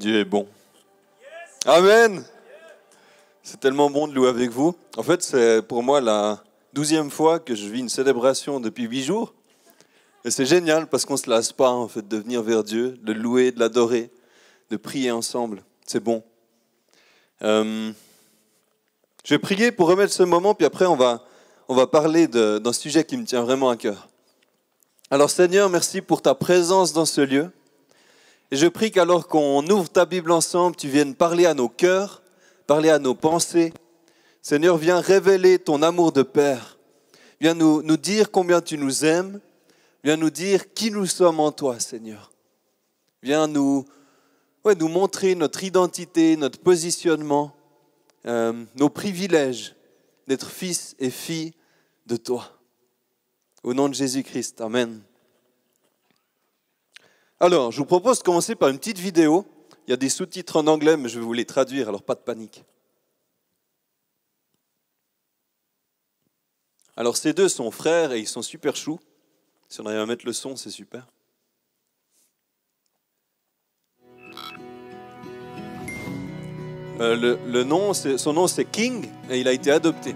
Dieu est bon. Amen. C'est tellement bon de louer avec vous. En fait, c'est pour moi la 12e fois que je vis une célébration depuis 8 jours. Et c'est génial parce qu'on ne se lasse pas en fait, de venir vers Dieu, de le louer, de l'adorer, de prier ensemble. C'est bon. Je vais prier pour remettre ce moment, puis après on va parler d'un sujet qui me tient vraiment à cœur. Alors Seigneur, merci pour ta présence dans ce lieu. Et je prie qu'alors qu'on ouvre ta Bible ensemble, tu viennes parler à nos cœurs, parler à nos pensées. Seigneur, viens révéler ton amour de Père. Viens nous dire combien tu nous aimes. Viens nous dire qui nous sommes en toi, Seigneur. Viens nous montrer notre identité, notre positionnement, nos privilèges d'être fils et filles de toi. Au nom de Jésus-Christ, Amen. Alors, je vous propose de commencer par une petite vidéo. Il y a des sous-titres en anglais, mais je vais vous les traduire, alors pas de panique. Alors, ces deux sont frères et ils sont super choux. Si on arrive à mettre le son, c'est super. Son nom, c'est King et il a été adopté.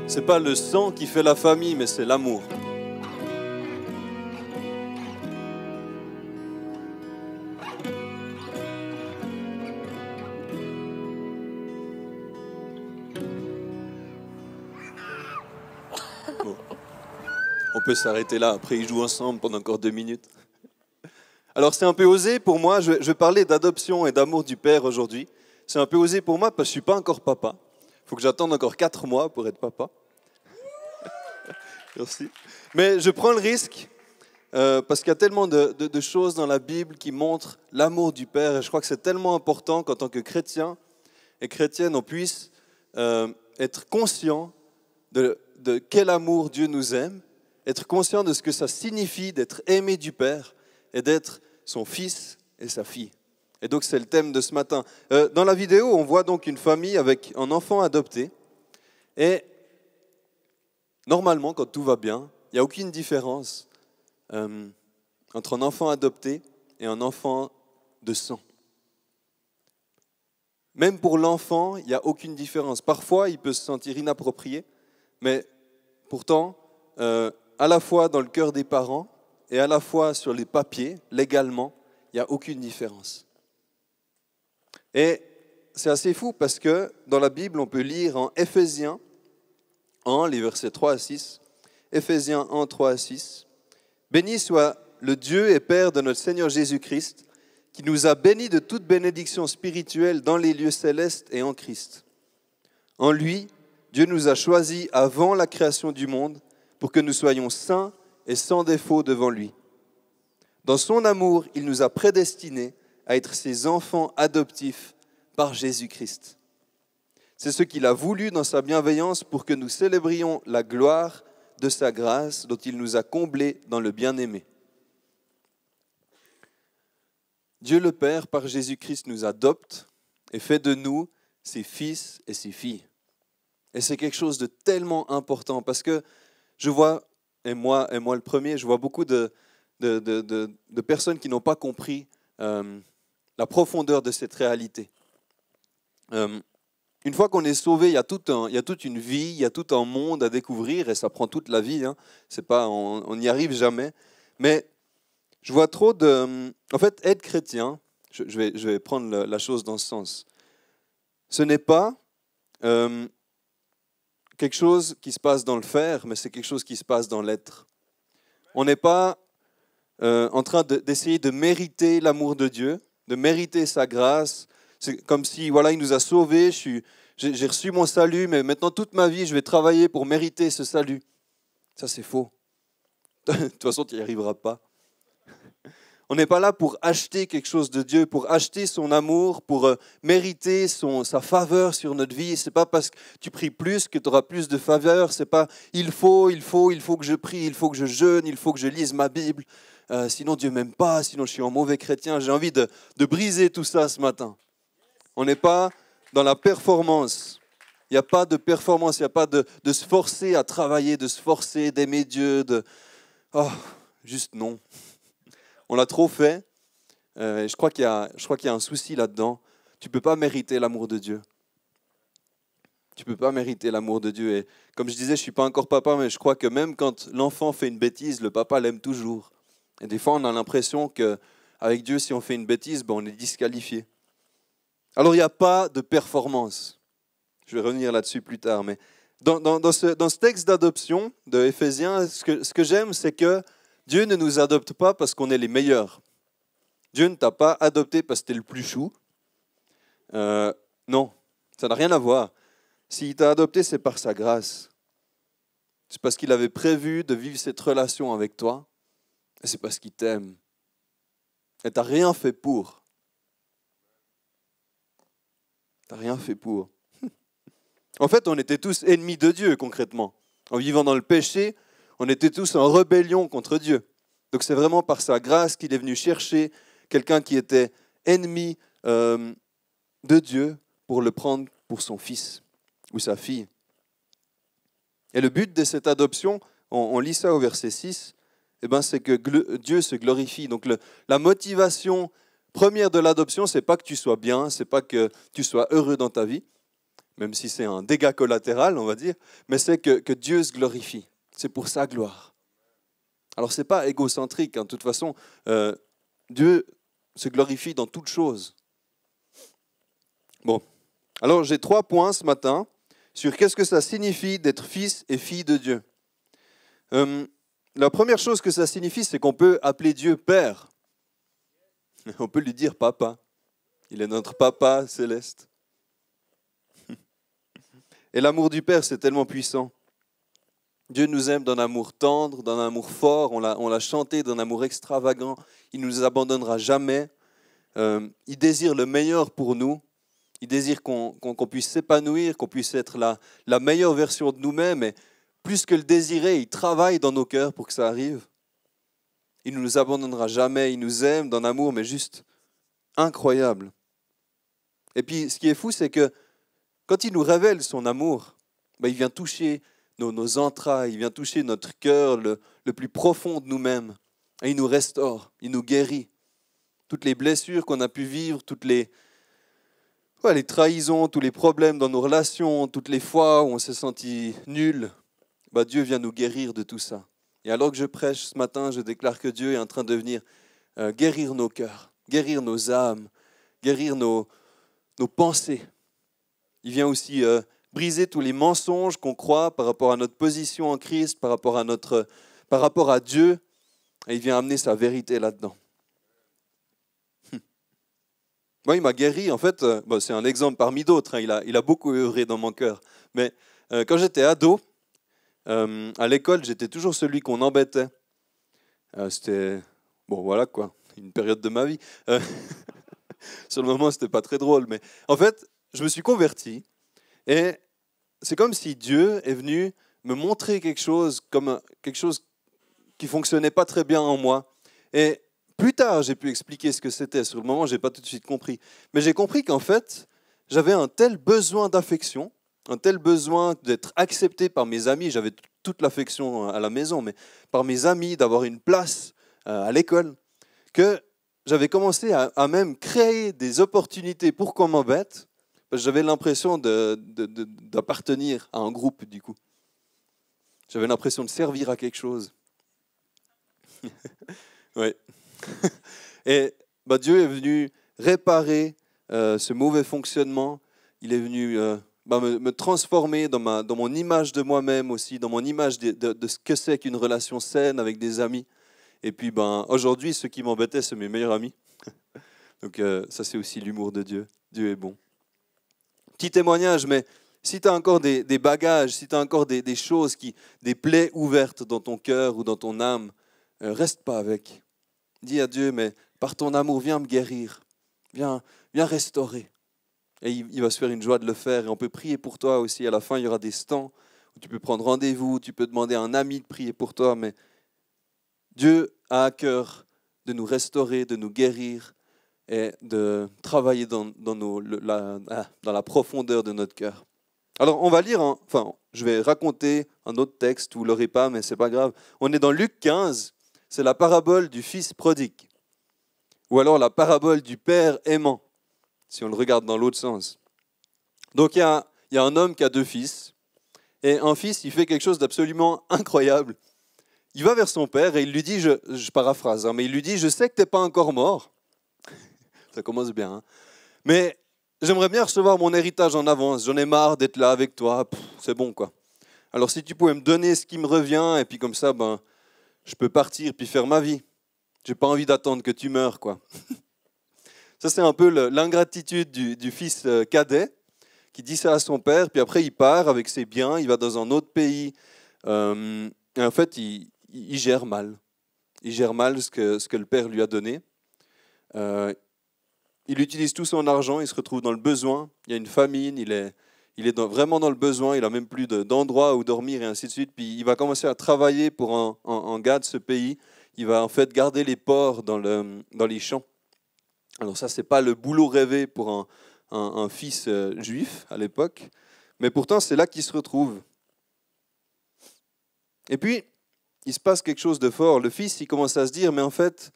C'est pas le sang qui fait la famille, mais c'est l'amour. Bon. On peut s'arrêter là, après ils jouent ensemble pendant encore 2 minutes. Alors c'est un peu osé pour moi, je vais parler d'adoption et d'amour du Père aujourd'hui. C'est un peu osé pour moi parce que je ne suis pas encore papa. Il faut que j'attende encore 4 mois pour être papa. Merci. Mais je prends le risque parce qu'il y a tellement de choses dans la Bible qui montrent l'amour du Père. Et je crois que c'est tellement important qu'en tant que chrétien et chrétienne, on puisse être conscient de quel amour Dieu nous aime, être conscient de ce que ça signifie d'être aimé du Père et d'être son fils et sa fille. Et donc c'est le thème de ce matin. Dans la vidéo, on voit donc une famille avec un enfant adopté. Et normalement, quand tout va bien, il n'y a aucune différence entre un enfant adopté et un enfant de sang. Même pour l'enfant, il n'y a aucune différence. Parfois, il peut se sentir inapproprié, mais pourtant, à la fois dans le cœur des parents et à la fois sur les papiers, légalement, il n'y a aucune différence. Et c'est assez fou parce que dans la Bible, on peut lire en Éphésiens 1, les versets 3 à 6, Éphésiens 1, 3 à 6. « Béni soit le Dieu et Père de notre Seigneur Jésus-Christ, qui nous a bénis de toute bénédiction spirituelle dans les lieux célestes et en Christ. En lui, Dieu nous a choisis avant la création du monde pour que nous soyons saints et sans défaut devant lui. Dans son amour, il nous a prédestinés à être ses enfants adoptifs par Jésus-Christ. C'est ce qu'il a voulu dans sa bienveillance pour que nous célébrions la gloire de sa grâce dont il nous a comblés dans le bien-aimé. Dieu le Père, par Jésus-Christ, nous adopte et fait de nous ses fils et ses filles. Et c'est quelque chose de tellement important parce que je vois, et moi le premier, je vois beaucoup de personnes qui n'ont pas compris la profondeur de cette réalité. Une fois qu'on est sauvé, il y a toute une vie, il y a tout un monde à découvrir et ça prend toute la vie. C'est pas, on n'y arrive jamais. Mais je vois trop de... En fait, être chrétien, je vais prendre la chose dans ce sens. Ce n'est pas quelque chose qui se passe dans le faire, mais c'est quelque chose qui se passe dans l'être. On n'est pas en train d'essayer de mériter l'amour de Dieu, de mériter sa grâce. C'est comme si, voilà, il nous a sauvés, j'ai reçu mon salut, mais maintenant toute ma vie, je vais travailler pour mériter ce salut. Ça, c'est faux. De toute façon, tu n'y arriveras pas. On n'est pas là pour acheter quelque chose de Dieu, pour acheter son amour, pour mériter sa faveur sur notre vie. Ce n'est pas parce que tu pries plus que tu auras plus de faveur. Ce n'est pas il faut que je prie, il faut que je jeûne, il faut que je lise ma Bible. Sinon Dieu ne m'aime pas, sinon je suis un mauvais chrétien. J'ai envie de briser tout ça ce matin. On n'est pas dans la performance. Il n'y a pas de performance, il n'y a pas de se forcer à travailler, de se forcer d'aimer Dieu, Oh, juste non. On l'a trop fait. Et je crois qu'il y a un souci là-dedans. Tu ne peux pas mériter l'amour de Dieu. Tu ne peux pas mériter l'amour de Dieu. Et comme je disais, je ne suis pas encore papa, mais je crois que même quand l'enfant fait une bêtise, le papa l'aime toujours. Et des fois, on a l'impression qu'avec Dieu, si on fait une bêtise, on est disqualifié. Alors, il n'y a pas de performance. Je vais revenir là-dessus plus tard. Mais dans ce texte d'adoption de Éphésiens, ce que j'aime, c'est que Dieu ne nous adopte pas parce qu'on est les meilleurs. Dieu ne t'a pas adopté parce que tu es le plus chou. Non, ça n'a rien à voir. S'il t'a adopté, c'est par sa grâce. C'est parce qu'il avait prévu de vivre cette relation avec toi. Et c'est parce qu'il t'aime. Et tu n'as rien fait pour. Tu n'as rien fait pour. En fait, on était tous ennemis de Dieu, concrètement. En vivant dans le péché, on était tous en rébellion contre Dieu. Donc c'est vraiment par sa grâce qu'il est venu chercher quelqu'un qui était ennemi de Dieu pour le prendre pour son fils ou sa fille. Et le but de cette adoption, on lit ça au verset 6, c'est que Dieu se glorifie. Donc la motivation première de l'adoption, ce n'est pas que tu sois bien, ce n'est pas que tu sois heureux dans ta vie, même si c'est un dégât collatéral, on va dire, mais c'est que Dieu se glorifie. C'est pour sa gloire. Alors ce n'est pas égocentrique, hein. De toute façon, Dieu se glorifie dans toutes choses. Bon, alors j'ai 3 points ce matin sur qu'est-ce que ça signifie d'être fils et fille de Dieu. La première chose que ça signifie, c'est qu'on peut appeler Dieu Père. On peut lui dire Papa. Il est notre Papa céleste. Et l'amour du Père, c'est tellement puissant. Dieu nous aime d'un amour tendre, d'un amour fort. On l'a chanté, d'un amour extravagant. Il ne nous abandonnera jamais. Il désire le meilleur pour nous. Il désire qu'on puisse s'épanouir, qu'on puisse être la meilleure version de nous-mêmes. Et plus que le désirer, il travaille dans nos cœurs pour que ça arrive. Il ne nous abandonnera jamais. Il nous aime d'un amour, mais juste incroyable. Et puis, ce qui est fou, c'est que quand il nous révèle son amour, il vient toucher nos entrailles, il vient toucher notre cœur, le plus profond de nous-mêmes. Et il nous restaure, il nous guérit. Toutes les blessures qu'on a pu vivre, toutes les trahisons, tous les problèmes dans nos relations, toutes les fois où on s'est senti nul, Dieu vient nous guérir de tout ça. Et alors que je prêche ce matin, je déclare que Dieu est en train de venir guérir nos cœurs, guérir nos âmes, guérir nos pensées. Il vient aussi briser tous les mensonges qu'on croit par rapport à notre position en Christ, par rapport à Dieu. Et il vient amener sa vérité là-dedans. Moi, il m'a guéri, en fait, c'est un exemple parmi d'autres, hein, il a beaucoup œuvré dans mon cœur. Mais quand j'étais ado, à l'école, j'étais toujours celui qu'on embêtait. C'était, voilà quoi, une période de ma vie. Sur le moment, c'était pas très drôle, mais en fait, je me suis converti et c'est comme si Dieu est venu me montrer quelque chose qui fonctionnait pas très bien en moi. Et plus tard, j'ai pu expliquer ce que c'était. Sur le moment, je n'ai pas tout de suite compris. Mais j'ai compris qu'en fait, j'avais un tel besoin d'affection, un tel besoin d'être accepté par mes amis. J'avais toute l'affection à la maison, mais par mes amis, d'avoir une place à l'école, que j'avais commencé à même créer des opportunités pour qu'on m'embête, parce que j'avais l'impression d'appartenir à un groupe, du coup. J'avais l'impression de servir à quelque chose. Oui. Et Dieu est venu réparer ce mauvais fonctionnement. Il est venu me transformer dans mon image de moi-même aussi, dans mon image de ce que c'est qu'une relation saine avec des amis. Et puis aujourd'hui, ceux qui m'embêtaient, c'est mes meilleurs amis. Donc ça, c'est aussi l'humour de Dieu. Dieu est bon. Petit témoignage, mais si tu as encore des bagages, si tu as encore des choses, des plaies ouvertes dans ton cœur ou dans ton âme, reste pas avec. Dis à Dieu, mais par ton amour, viens me guérir, viens restaurer. Et il va se faire une joie de le faire. Et on peut prier pour toi aussi. À la fin, il y aura des stands où tu peux prendre rendez-vous, tu peux demander à un ami de prier pour toi. Mais Dieu a à cœur de nous restaurer, de nous guérir et de travailler dans la profondeur de notre cœur. Alors, on va lire, je vais raconter un autre texte, vous ne l'aurez pas, mais ce n'est pas grave. On est dans Luc 15, c'est la parabole du fils prodigue. Ou alors la parabole du père aimant, si on le regarde dans l'autre sens. Donc, il y a un homme qui a 2 fils, et un fils, il fait quelque chose d'absolument incroyable. Il va vers son père et il lui dit, je paraphrase, mais il lui dit, je sais que tu n'es pas encore mort. Ça commence bien, hein. Mais j'aimerais bien recevoir mon héritage en avance. J'en ai marre d'être là avec toi. C'est bon, quoi. Alors, si tu pouvais me donner ce qui me revient, et puis comme ça, je peux partir puis faire ma vie. J'ai pas envie d'attendre que tu meurs, quoi. Ça, c'est un peu l'ingratitude du fils cadet qui dit ça à son père, puis après, il part avec ses biens, il va dans un autre pays. Et en fait, il gère mal. Il gère mal ce que le père lui a donné. Il utilise tout son argent, il se retrouve dans le besoin. Il y a une famine, il est vraiment dans le besoin, il n'a même plus d'endroit où dormir et ainsi de suite. Puis il va commencer à travailler pour un gars de ce pays. Il va en fait garder les porcs dans les champs. Alors ça, ce n'est pas le boulot rêvé pour un fils juif à l'époque, mais pourtant c'est là qu'il se retrouve. Et puis, il se passe quelque chose de fort. Le fils, il commence à se dire, mais en fait,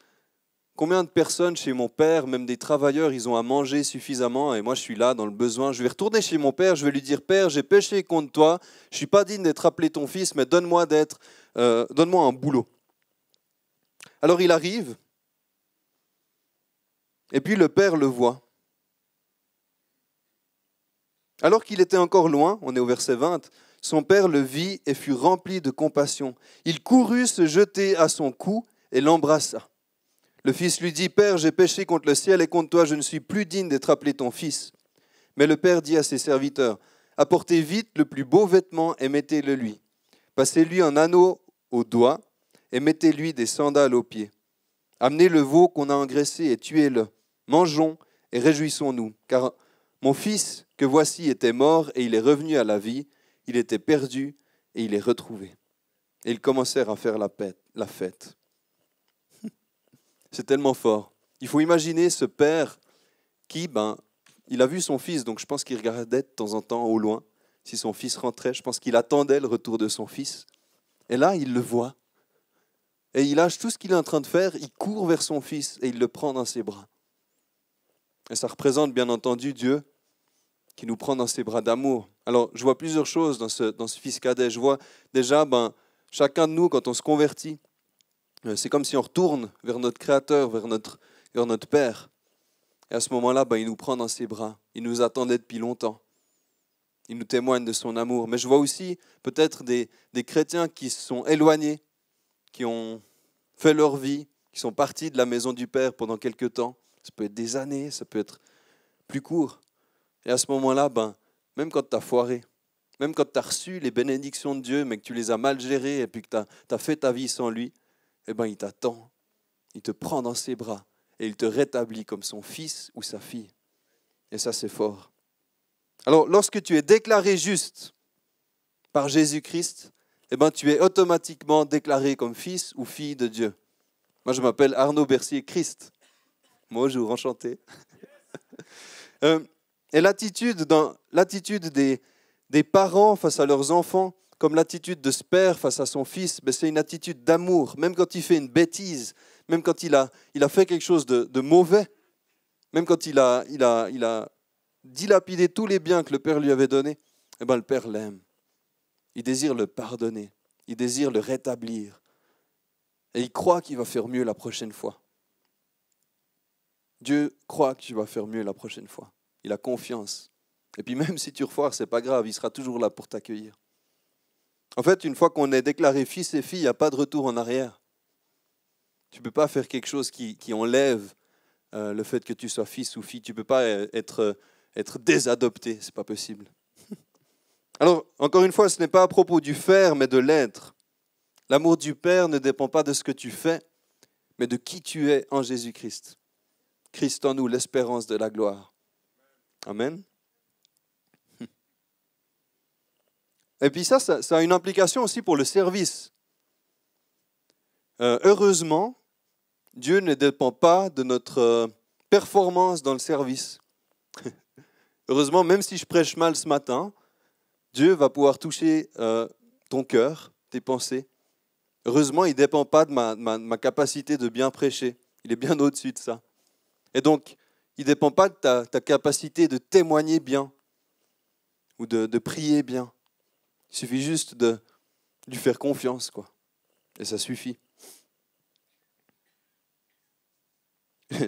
combien de personnes chez mon père, même des travailleurs, ils ont à manger suffisamment et moi je suis là dans le besoin. Je vais retourner chez mon père, je vais lui dire, Père, j'ai péché contre toi, je ne suis pas digne d'être appelé ton fils, mais donne-moi un boulot. Alors il arrive, et puis le père le voit. Alors qu'il était encore loin, on est au verset 20, son père le vit et fut rempli de compassion. Il courut se jeter à son cou et l'embrassa. Le fils lui dit, Père, j'ai péché contre le ciel et contre toi, je ne suis plus digne d'être appelé ton fils. Mais le père dit à ses serviteurs, apportez vite le plus beau vêtement et mettez-le lui. Passez-lui un anneau au doigt et mettez-lui des sandales aux pieds. Amenez le veau qu'on a engraissé et tuez-le. Mangeons et réjouissons-nous, car mon fils que voici était mort et il est revenu à la vie, il était perdu et il est retrouvé. Et ils commencèrent à faire la fête. C'est tellement fort. Il faut imaginer ce père qui, il a vu son fils, donc je pense qu'il regardait de temps en temps au loin. Si son fils rentrait, je pense qu'il attendait le retour de son fils. Et là, il le voit. Et il lâche tout ce qu'il est en train de faire, il court vers son fils et il le prend dans ses bras. Et ça représente bien entendu Dieu qui nous prend dans ses bras d'amour. Alors, je vois plusieurs choses dans ce fils cadet. Je vois déjà, chacun de nous, quand on se convertit, c'est comme si on retourne vers notre Créateur, vers notre Père. Et à ce moment-là, il nous prend dans ses bras. Il nous attendait depuis longtemps. Il nous témoigne de son amour. Mais je vois aussi peut-être des chrétiens qui se sont éloignés, qui ont fait leur vie, qui sont partis de la maison du Père pendant quelque temps. Ça peut être des années, ça peut être plus court. Et à ce moment-là, même quand tu as foiré, même quand tu as reçu les bénédictions de Dieu, mais que tu les as mal gérées et puis que tu as fait ta vie sans lui, il t'attend, il te prend dans ses bras et il te rétablit comme son fils ou sa fille. Et ça, c'est fort. Alors, lorsque tu es déclaré juste par Jésus-Christ, tu es automatiquement déclaré comme fils ou fille de Dieu. Moi, je m'appelle Arnaud Bercier-Christ. Bonjour, enchanté. Et l'attitude des parents face à leurs enfants, comme l'attitude de ce père face à son fils, c'est une attitude d'amour. Même quand il fait une bêtise, même quand il a fait quelque chose de mauvais, même quand il a dilapidé tous les biens que le père lui avait donnés, le père l'aime. Il désire le pardonner, il désire le rétablir. Et il croit qu'il va faire mieux la prochaine fois. Dieu croit que tu vas faire mieux la prochaine fois. Il a confiance. Et puis même si tu refoires, ce n'est pas grave, il sera toujours là pour t'accueillir. En fait, une fois qu'on est déclaré fils et fille, il n'y a pas de retour en arrière. Tu ne peux pas faire quelque chose qui enlève le fait que tu sois fils ou fille. Tu ne peux pas être désadopté, ce n'est pas possible. Alors, encore une fois, ce n'est pas à propos du faire, mais de l'être. L'amour du Père ne dépend pas de ce que tu fais, mais de qui tu es en Jésus-Christ. Christ en nous, l'espérance de la gloire. Amen. Et puis ça a une implication aussi pour le service. Heureusement, Dieu ne dépend pas de notre performance dans le service. Heureusement, même si je prêche mal ce matin, Dieu va pouvoir toucher ton cœur, tes pensées. Heureusement, il ne dépend pas de ma capacité de bien prêcher. Il est bien au-dessus de ça. Et donc, il ne dépend pas de ta capacité de témoigner bien ou de prier bien. Il suffit juste de lui faire confiance, quoi. Et ça suffit.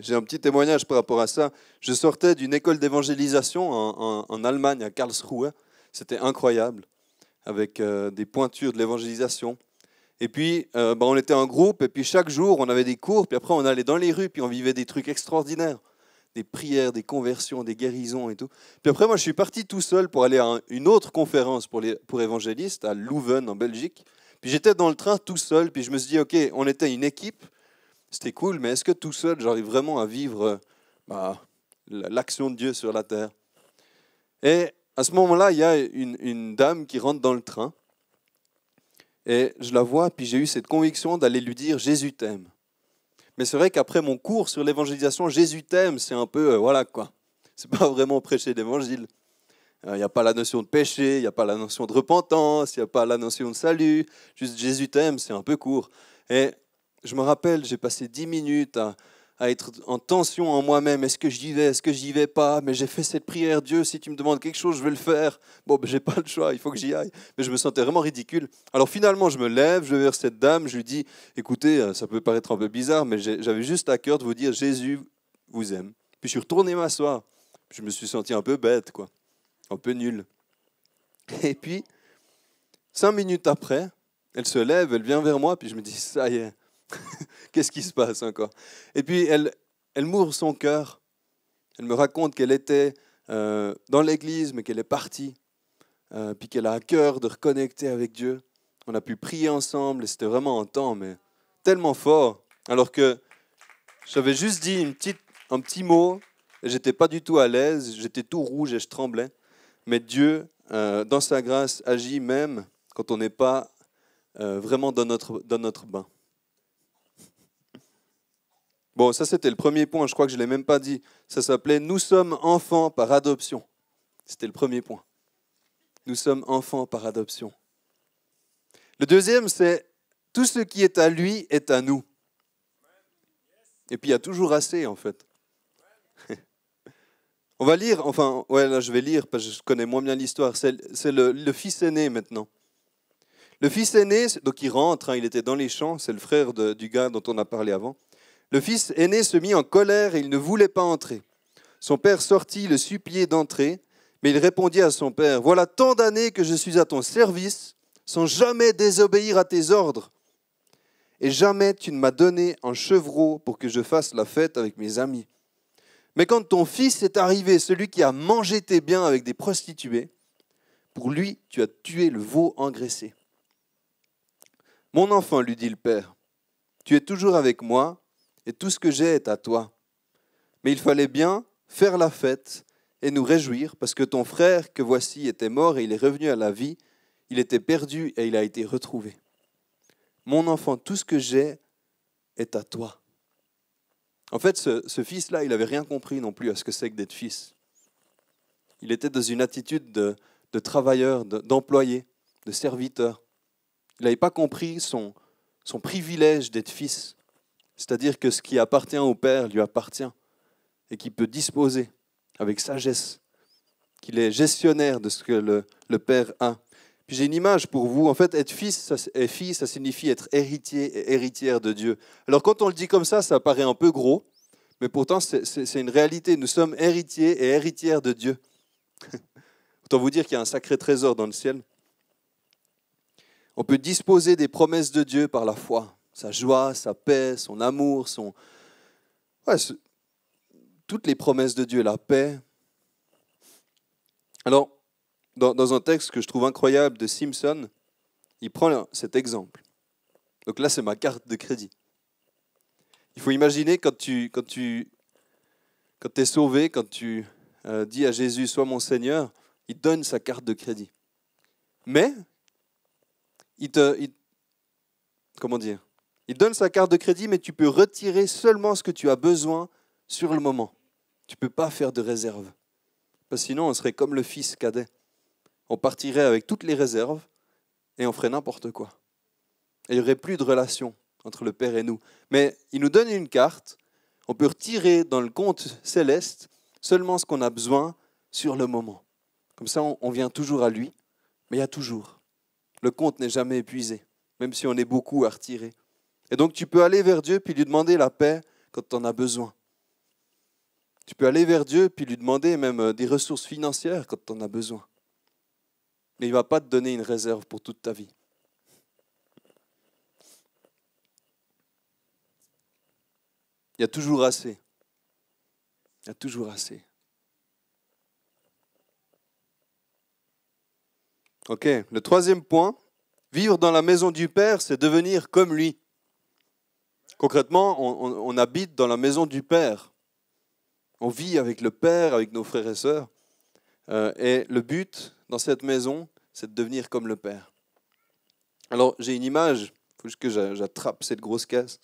J'ai un petit témoignage par rapport à ça. Je sortais d'une école d'évangélisation en Allemagne, à Karlsruhe. C'était incroyable, avec des pointures de l'évangélisation. Et puis, on était en groupe, et puis chaque jour, on avait des cours, puis après, on allait dans les rues, puis on vivait des trucs extraordinaires. Des prières, des conversions, des guérisons et tout. Puis après, moi, je suis parti tout seul pour aller à une autre conférence pour évangélistes, à Leuven, en Belgique. Puis j'étais dans le train tout seul, puis je me suis dit, OK, on était une équipe, c'était cool, mais est-ce que tout seul, j'arrive vraiment à vivre l'action de Dieu sur la terre? Et à ce moment-là, il y a une dame qui rentre dans le train, et je la vois, puis j'ai eu cette conviction d'aller lui dire « Jésus t'aime ». Mais c'est vrai qu'après mon cours sur l'évangélisation, « Jésus t'aime », c'est un peu, voilà quoi. C'est pas vraiment prêcher l'évangile. Il n'y a pas la notion de péché, il n'y a pas la notion de repentance, il n'y a pas la notion de salut. Juste « Jésus t'aime », c'est un peu court. Et je me rappelle, j'ai passé 10 minutes à être en tension en moi-même. Est-ce que j'y vais? Est-ce que j'y vais pas? Mais j'ai fait cette prière. Dieu, si tu me demandes quelque chose, je vais le faire. Bon, j'ai pas le choix, il faut que j'y aille. Mais je me sentais vraiment ridicule. Alors finalement, je me lève, je vais vers cette dame, je lui dis, écoutez, ça peut paraître un peu bizarre, mais j'avais juste à cœur de vous dire, Jésus vous aime. Puis je suis retourné m'asseoir. Je me suis senti un peu bête, quoi. Un peu nul. Et puis, 5 minutes après, elle se lève, elle vient vers moi, puis je me dis, ça y est. Qu'est-ce qui se passe encore? Et puis elle m'ouvre son cœur. Elle me raconte qu'elle était dans l'église, mais qu'elle est partie. Puis qu'elle a à cœur de reconnecter avec Dieu. On a pu prier ensemble et c'était vraiment un temps, mais tellement fort. Alors que j'avais juste dit un petit mot et j'étais pas du tout à l'aise. J'étais tout rouge et je tremblais. Mais Dieu, dans sa grâce, agit même quand on n'est pas vraiment dans notre bain. Bon, ça c'était le premier point, je crois que je ne l'ai même pas dit. Ça s'appelait « Nous sommes enfants par adoption ». C'était le premier point. Nous sommes enfants par adoption. Le deuxième, c'est « Tout ce qui est à lui est à nous ». Et puis il y a toujours assez en fait. On va lire, là je vais lire parce que je connais moins bien l'histoire. C'est le fils aîné maintenant. Le fils aîné, donc il rentre, il était dans les champs, c'est le frère du gars dont on a parlé avant. Le fils aîné se mit en colère et il ne voulait pas entrer. Son père sortit le supplier d'entrer, mais il répondit à son père, « Voilà tant d'années que je suis à ton service, sans jamais désobéir à tes ordres. Et jamais tu ne m'as donné un chevreau pour que je fasse la fête avec mes amis. Mais quand ton fils est arrivé, celui qui a mangé tes biens avec des prostituées, pour lui tu as tué le veau engraissé. Mon enfant, lui dit le père, tu es toujours avec moi, et tout ce que j'ai est à toi. Mais il fallait bien faire la fête et nous réjouir, parce que ton frère, que voici, était mort et il est revenu à la vie, il était perdu et il a été retrouvé. Mon enfant, tout ce que j'ai est à toi. » En fait, ce fils-là, il n'avait rien compris non plus à ce que c'est que d'être fils. Il était dans une attitude de travailleur, d'employé, de serviteur. Il n'avait pas compris son privilège d'être fils. C'est-à-dire que ce qui appartient au Père lui appartient et qu'il peut disposer avec sagesse, qu'il est gestionnaire de ce que le Père a. Puis j'ai une image pour vous. En fait, être fils et fille, ça signifie être héritier et héritière de Dieu. Alors quand on le dit comme ça paraît un peu gros, mais pourtant c'est une réalité. Nous sommes héritiers et héritières de Dieu. Autant vous dire qu'il y a un sacré trésor dans le ciel. On peut disposer des promesses de Dieu par la foi. Sa joie, sa paix, son amour, toutes les promesses de Dieu, la paix. Alors, dans un texte que je trouve incroyable de Simpson, il prend cet exemple. Donc là, c'est ma carte de crédit. Il faut imaginer quand tu es sauvé, quand tu dis à Jésus, sois mon Seigneur, il te donne sa carte de crédit. Mais, il donne sa carte de crédit, mais tu peux retirer seulement ce que tu as besoin sur le moment. Tu ne peux pas faire de réserve. Parce que sinon, on serait comme le fils cadet. on partirait avec toutes les réserves et on ferait n'importe quoi. Et il n'y aurait plus de relation entre le Père et nous. Mais il nous donne une carte, on peut retirer dans le compte céleste seulement ce qu'on a besoin sur le moment. Comme ça, on vient toujours à lui, mais il y a toujours. Le compte n'est jamais épuisé, même si on est beaucoup à retirer. Et donc tu peux aller vers Dieu puis lui demander la paix quand tu en as besoin. Tu peux aller vers Dieu puis lui demander même des ressources financières quand tu en as besoin. Mais il ne va pas te donner une réserve pour toute ta vie. Il y a toujours assez. Il y a toujours assez. Ok, le troisième point, vivre dans la maison du Père, c'est devenir comme lui. Concrètement, on habite dans la maison du Père. On vit avec le Père, avec nos frères et sœurs. Et le but dans cette maison, c'est de devenir comme le Père. Alors, j'ai une image, il faut juste que j'attrape cette grosse caisse.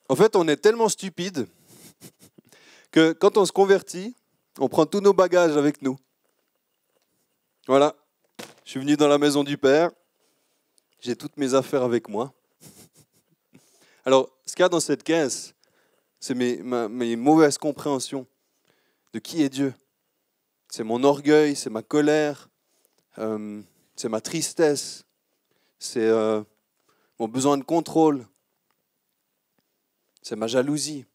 En fait, on est tellement stupide que quand on se convertit, on prend tous nos bagages avec nous. Voilà, je suis venu dans la maison du Père, j'ai toutes mes affaires avec moi. Alors, ce qu'il y a dans cette caisse, c'est mes mauvaises compréhensions de qui est Dieu. C'est mon orgueil, c'est ma colère, c'est ma tristesse, c'est mon besoin de contrôle, c'est ma jalousie.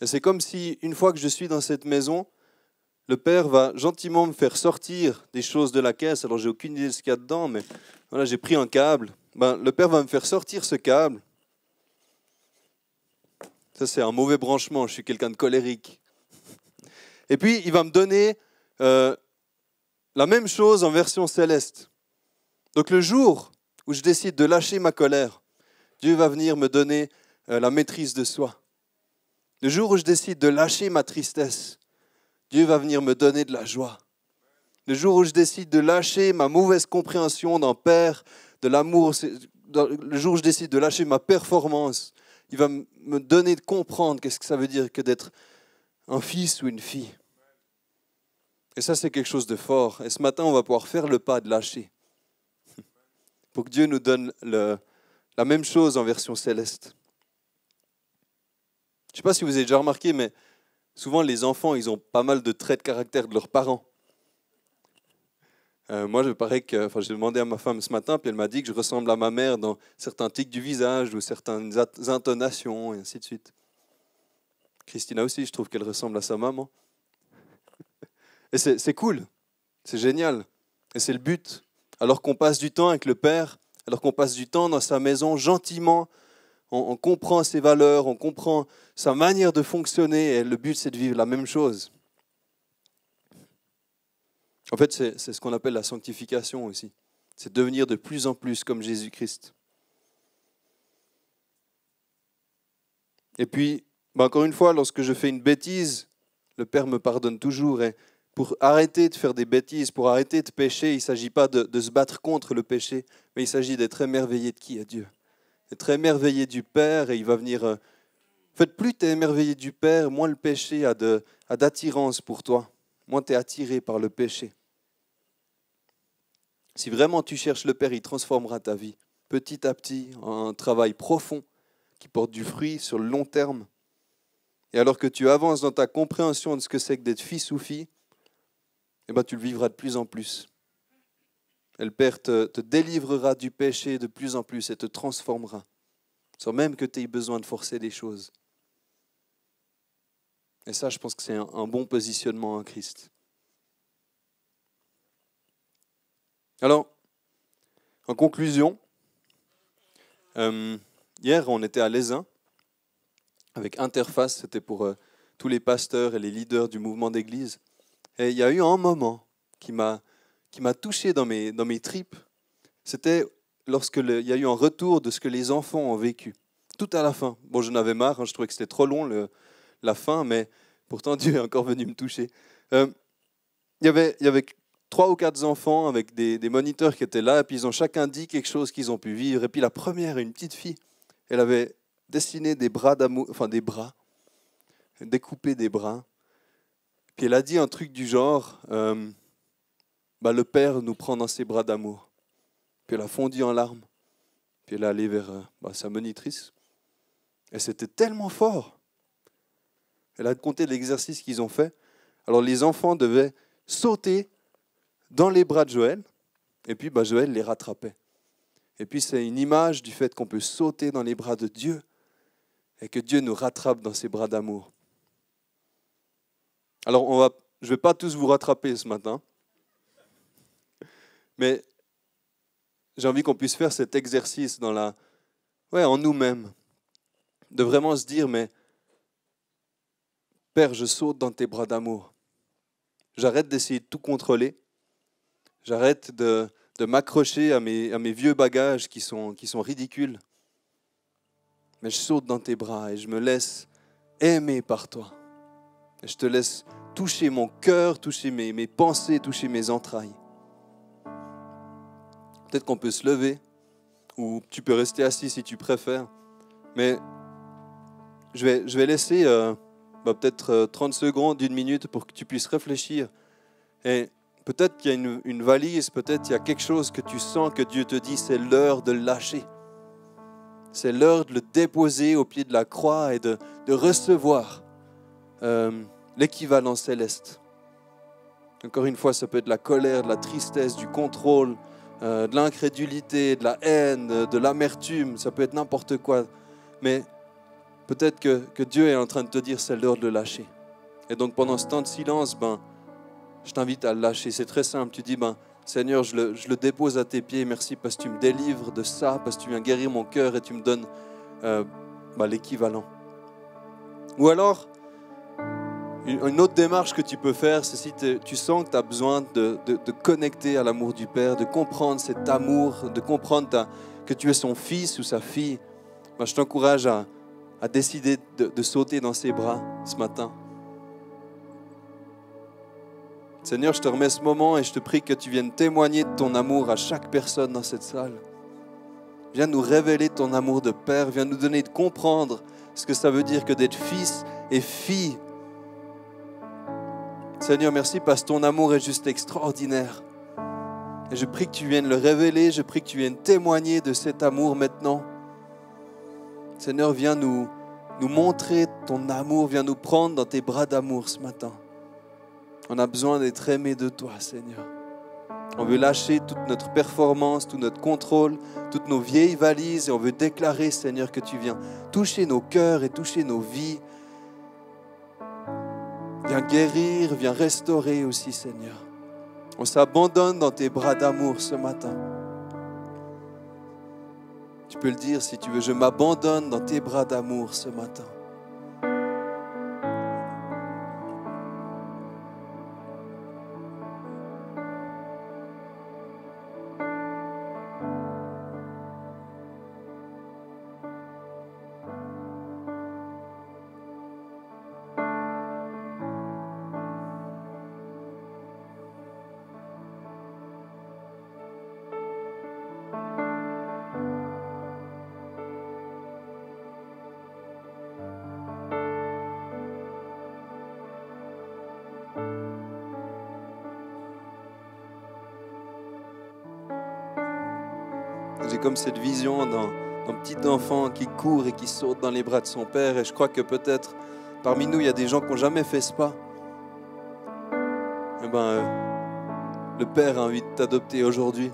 Et c'est comme si, une fois que je suis dans cette maison, le Père va gentiment me faire sortir des choses de la caisse. Alors, j'ai aucune idée de ce qu'il y a dedans, mais voilà, j'ai pris un câble. Le Père va me faire sortir ce câble. Ça, c'est un mauvais branchement. Je suis quelqu'un de colérique. Et puis, il va me donner la même chose en version céleste. Donc, le jour où je décide de lâcher ma colère, Dieu va venir me donner la maîtrise de soi. Le jour où je décide de lâcher ma tristesse, Dieu va venir me donner de la joie. Le jour où je décide de lâcher ma mauvaise compréhension d'un Père, de l'amour, le jour où je décide de lâcher ma performance, il va me donner de comprendre qu'est-ce que ça veut dire que d'être un fils ou une fille. Et ça, c'est quelque chose de fort. Et ce matin, on va pouvoir faire le pas de lâcher. Pour que Dieu nous donne la même chose en version céleste. Je ne sais pas si vous avez déjà remarqué, mais souvent les enfants, ils ont pas mal de traits de caractère de leurs parents. Moi, j'ai demandé à ma femme ce matin, puis elle m'a dit que je ressemble à ma mère dans certains tics du visage ou certaines intonations, et ainsi de suite. Christina aussi, je trouve qu'elle ressemble à sa maman. Et c'est cool, c'est génial, et c'est le but. Alors qu'on passe du temps avec le Père, alors qu'on passe du temps dans sa maison, gentiment, on comprend ses valeurs, on comprend sa manière de fonctionner, et le but, c'est de vivre la même chose. En fait, c'est ce qu'on appelle la sanctification aussi. C'est devenir de plus en plus comme Jésus-Christ. Et puis, encore une fois, lorsque je fais une bêtise, le Père me pardonne toujours. Et pour arrêter de faire des bêtises, pour arrêter de pécher, il ne s'agit pas de se battre contre le péché, mais il s'agit d'être émerveillé de qui est Dieu. D'être émerveillé du Père, et il va venir... En fait, plus tu es émerveillé du Père, moins le péché a d'attirance pour toi. Moins tu es attiré par le péché. Si vraiment tu cherches le Père, il transformera ta vie petit à petit en un travail profond qui porte du fruit sur le long terme. Et alors que tu avances dans ta compréhension de ce que c'est que d'être fils ou fille, tu le vivras de plus en plus. Et le Père te délivrera du péché de plus en plus et te transformera, sans même que tu aies besoin de forcer des choses. Et ça, je pense que c'est un bon positionnement en Christ. Alors, en conclusion, hier, on était à Lézin avec Interface, c'était pour tous les pasteurs et les leaders du mouvement d'église. Et il y a eu un moment qui m'a touché dans mes tripes. C'était lorsqu'il y a eu un retour de ce que les enfants ont vécu. Tout à la fin. Bon, j'en avais marre, je trouvais que c'était trop long la fin, mais pourtant Dieu est encore venu me toucher. Il y avait 3 ou 4 enfants avec des moniteurs qui étaient là, et puis ils ont chacun dit quelque chose qu'ils ont pu vivre. Et puis la première, une petite fille, elle avait dessiné des bras d'amour, découpé des bras. Puis elle a dit un truc du genre, le Père nous prend dans ses bras d'amour. Puis elle a fondu en larmes. Puis elle est allée vers sa monitrice. Et c'était tellement fort. Elle a compté l'exercice qu'ils ont fait. Alors les enfants devaient sauter dans les bras de Joël. Et puis Joël les rattrapait. Et puis c'est une image du fait qu'on peut sauter dans les bras de Dieu et que Dieu nous rattrape dans ses bras d'amour. Alors je ne vais pas tous vous rattraper ce matin, mais j'ai envie qu'on puisse faire cet exercice en nous-mêmes, de vraiment se dire, mais Père, je saute dans tes bras d'amour. J'arrête d'essayer de tout contrôler. J'arrête de m'accrocher à mes vieux bagages qui sont ridicules. Mais je saute dans tes bras et je me laisse aimer par toi. Et je te laisse toucher mon cœur, toucher mes pensées, toucher mes entrailles. Peut-être qu'on peut se lever, ou tu peux rester assis si tu préfères. Mais je vais laisser peut-être 30 secondes, 1 minute pour que tu puisses réfléchir. Et peut-être qu'il y a une valise, peut-être qu'il y a quelque chose que tu sens que Dieu te dit, c'est l'heure de le lâcher. C'est l'heure de le déposer au pied de la croix et de recevoir l'équivalent céleste. Encore une fois, ça peut être la colère, de la tristesse, du contrôle, de l'incrédulité, de la haine, de l'amertume, ça peut être n'importe quoi. Mais peut-être que Dieu est en train de te dire, c'est l'heure de le lâcher. Et donc pendant ce temps de silence, je t'invite à le lâcher. C'est très simple. Tu dis, Seigneur, je le dépose à tes pieds. Merci parce que tu me délivres de ça, parce que tu viens guérir mon cœur et tu me donnes l'équivalent. Ou alors, une autre démarche que tu peux faire, c'est si tu sens que tu as besoin de connecter à l'amour du Père, de comprendre cet amour, de comprendre que tu es son fils ou sa fille. Je t'encourage à décider de sauter dans ses bras ce matin. Seigneur, je te remets ce moment et je te prie que tu viennes témoigner de ton amour à chaque personne dans cette salle. Viens nous révéler ton amour de Père, viens nous donner de comprendre ce que ça veut dire que d'être fils et fille. Seigneur, merci parce que ton amour est juste extraordinaire. Et je prie que tu viennes le révéler, je prie que tu viennes témoigner de cet amour maintenant. Seigneur, viens nous montrer ton amour, viens nous prendre dans tes bras d'amour ce matin. On a besoin d'être aimé de toi, Seigneur. On veut lâcher toute notre performance, tout notre contrôle, toutes nos vieilles valises et on veut déclarer, Seigneur, que tu viens toucher nos cœurs et toucher nos vies. Viens guérir, viens restaurer aussi, Seigneur. On s'abandonne dans tes bras d'amour ce matin. Tu peux le dire si tu veux, je m'abandonne dans tes bras d'amour ce matin. J'ai comme cette vision d'un petit enfant qui court et qui saute dans les bras de son père. Et je crois que peut-être parmi nous, il y a des gens qui n'ont jamais fait ce pas. Le Père a envie de t'adopter aujourd'hui.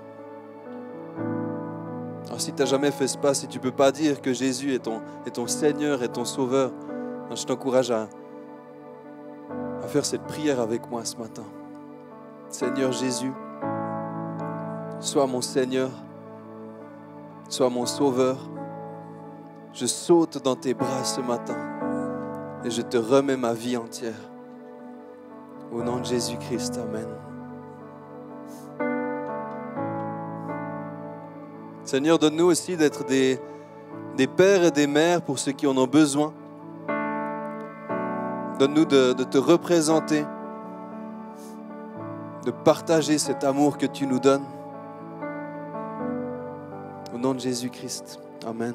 Alors si tu n'as jamais fait ce pas, si tu ne peux pas dire que Jésus est ton Seigneur et ton Sauveur, je t'encourage à faire cette prière avec moi ce matin. Seigneur Jésus, sois mon Seigneur. Sois mon sauveur. Je saute dans tes bras ce matin et je te remets ma vie entière. Au nom de Jésus-Christ, amen. Seigneur, donne-nous aussi d'être des pères et des mères pour ceux qui en ont besoin. Donne-nous de te représenter, de partager cet amour que tu nous donnes. Au nom de Jésus-Christ. Amen.